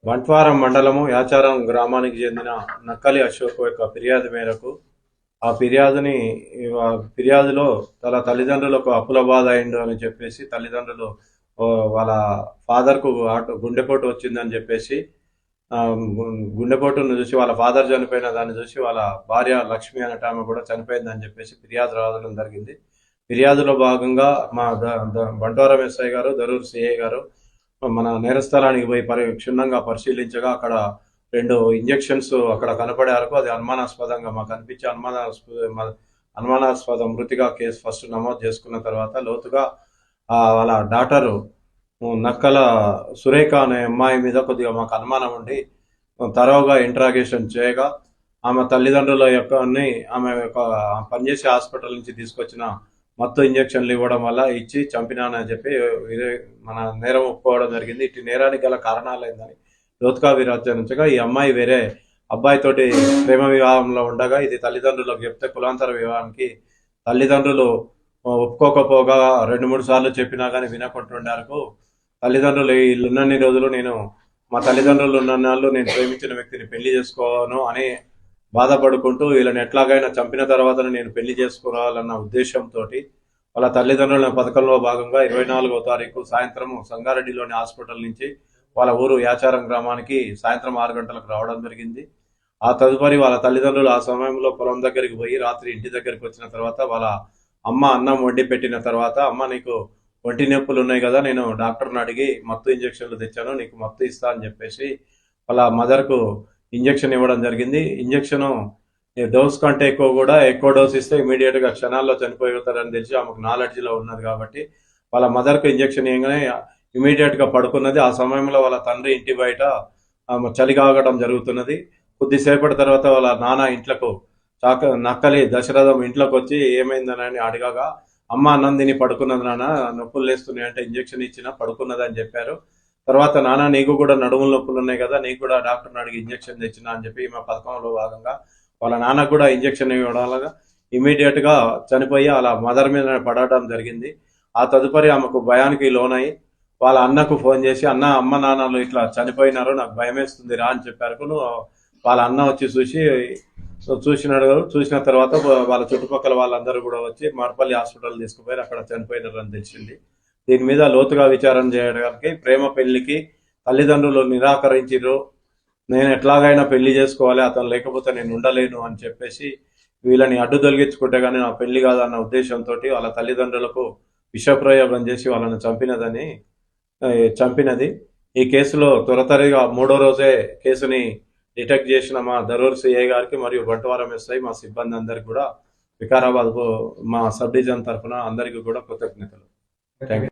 బంట్వారం మండలము యాచారం గ్రామానికి చెందిన నక్కలి అశోక్ యొక్క ఫిర్యాదు మేరకు ఆ ఫిర్యాదులో తన తల్లిదండ్రులకు అప్పుల బాధ అయిండు అని చెప్పేసి తల్లిదండ్రులు వాళ్ళ ఫాదర్కు గుండెపోటు వచ్చిందని చెప్పేసి గుండెపోటును చూసి వాళ్ళ ఫాదర్ చనిపోయిన దాన్ని చూసి వాళ్ళ భార్య లక్ష్మి అనేట ఆమె కూడా చనిపోయిందని చెప్పేసి ఫిర్యాదు రావడం జరిగింది. ఫిర్యాదులో భాగంగా మా బంట్వారం ఎస్ఐ గారు, దరూర్ సిఐ గారు మన నేరస్థలానికి పోయి క్షుణ్ణంగా పరిశీలించగా అక్కడ 2 ఇంజెక్షన్స్ అక్కడ కనపడే వరకు అది అనుమానాస్పదంగా మాకు అనిపించి అనుమానాస్పద మృతిగా కేసు ఫస్ట్ నమోదు చేసుకున్న తర్వాత లోతుగా వాళ్ళ డాటరు నక్కల సురేఖ అనే అమ్మాయి మీద కొద్దిగా మాకు అనుమానం ఉండి తరోగా ఇంట్రాగేషన్ చేయగా ఆమె తల్లిదండ్రుల యొక్క ఆమె యొక్క పనిచేసే హాస్పిటల్ నుంచి తీసుకొచ్చిన మత్తు ఇంజక్షన్లు ఇవ్వడం వల్ల ఇచ్చి చంపినానని చెప్పి మన నేరం ఒప్పుకోవడం జరిగింది. ఇటు నేరానికి గల కారణాలు ఏందని లోతుగా విరాచరించగా ఈ అమ్మాయి వేరే అబ్బాయితోటి ప్రేమ వివాహంలో ఉండగా ఇది తల్లిదండ్రులకు చెప్తే కులాంతర వివాహానికి తల్లిదండ్రులు ఒప్పుకోకపోగా 2-3 సార్లు చెప్పినా కానీ వినకుంటుండేందుకు తల్లిదండ్రులు ఇల్లున్నన్ని రోజులు మా తల్లిదండ్రులు ఉన్నన్నాళ్ళు నేను ప్రేమించిన వ్యక్తిని పెళ్లి చేసుకోను అని బాధపడుకుంటూ వీళ్ళని ఎట్లాగైనా చంపిన తర్వాత నేను పెళ్లి చేసుకోవాలన్న ఉద్దేశంతో వాళ్ళ తల్లిదండ్రుల పథకంలో భాగంగా 24వ తారీఖు సాయంత్రం సంగారెడ్డిలోని హాస్పిటల్ నుంచి వాళ్ళ ఊరు యాచారం గ్రామానికి సాయంత్రం 6 గంటలకు రావడం జరిగింది. ఆ తదుపరి వాళ్ళ తల్లిదండ్రులు ఆ సమయంలో పొలం దగ్గరికి పోయి రాత్రి ఇంటి దగ్గరికి వచ్చిన తర్వాత వాళ్ళ అమ్మ అన్నం వండి పెట్టిన తర్వాత, అమ్మ నీకు ఒంటి నొప్పులు ఉన్నాయి కదా, నేను డాక్టర్ని అడిగి మత్తు ఇంజక్షన్లు తెచ్చాను, నీకు మత్తు ఇస్తా అని చెప్పేసి వాళ్ళ మదర్కు ఇంజక్షన్ ఇవ్వడం జరిగింది. ఇంజక్షన్ డోస్ కంటే ఎక్కువ డోస్ ఇస్తే ఇమీడియట్గా క్షణాల్లో చనిపోతారని తెలిసి ఆమెకు నాలెడ్జ్లో ఉన్నది కాబట్టి వాళ్ళ మదర్కు ఇంజక్షన్ ఇవ్వగానే ఇమీడియట్గా పడుకున్నది. ఆ సమయంలో వాళ్ళ తండ్రి ఇంటి బయట చలి కాగడం జరుగుతున్నది. కొద్దిసేపటి తర్వాత వాళ్ళ నాన్న ఇంట్లోకి నక్కలి దశరథం ఇంట్లోకి వచ్చి ఏమైందని అడగగా, అమ్మ అన్నం తిని పడుకున్నది నాన్న, నొప్పులు లేస్తున్నాయి అంటే ఇంజక్షన్ ఇచ్చినా పడుకున్నదని చెప్పారు. తర్వాత నాన్న నీకు కూడా నడుముల నొప్పులు ఉన్నాయి కదా, నీకు కూడా డాక్టర్ని అడిగి ఇంజక్షన్ తెచ్చినా అని చెప్పి మా పథకంలో భాగంగా వాళ్ళ నాన్నకు కూడా ఇంజక్షన్ ఇవ్వడం వల్ల ఇమీడియట్గా చనిపోయి అలా మదర్ మీద పడటం జరిగింది. ఆ తదుపరి ఆమెకు భయానికి లోనై వాళ్ళ అన్నకు ఫోన్ చేసి, అమ్మ నాన్నలు ఇట్లా చనిపోయినారు, నాకు భయం వేస్తుంది రా అని చెప్పారు. వాళ్ళ అన్న వచ్చి చూసిన తర్వాత వాళ్ళ చుట్టుపక్కల వాళ్ళందరూ కూడా వచ్చి మార్పల్లి హాస్పిటల్ తీసుకుపోయి అక్కడ చనిపోయినారని తెలిసింది. దీని మీద లోతుగా విచారణ చేయడానికి ప్రేమ పెళ్లికి తల్లిదండ్రులు నిరాకరించారు. నేను ఎట్లాగైనా పెళ్లి చేసుకోవాలి, అతను లేకపోతే నేను ఉండలేను అని చెప్పేసి వీళ్ళని అడ్డు తొలగించుకుంటే కానీ నా పెళ్లి కాదన్న ఉద్దేశంతో వాళ్ళ తల్లిదండ్రులకు విషప్రయోగం చేసి వాళ్ళని చంపినది. ఈ కేసులో త్వరతరిగా 3వ రోజే కేసుని డిటెక్ట్ చేసిన మా దరూర్ సిఐ గారికి మరియు బంట్వారం ఎస్ఐ మా సిబ్బంది అందరికి కూడా వికారాబాద్ మా సబ్ డివిజన్ తరఫున అందరికీ కూడా కృతజ్ఞతలు. Thank you.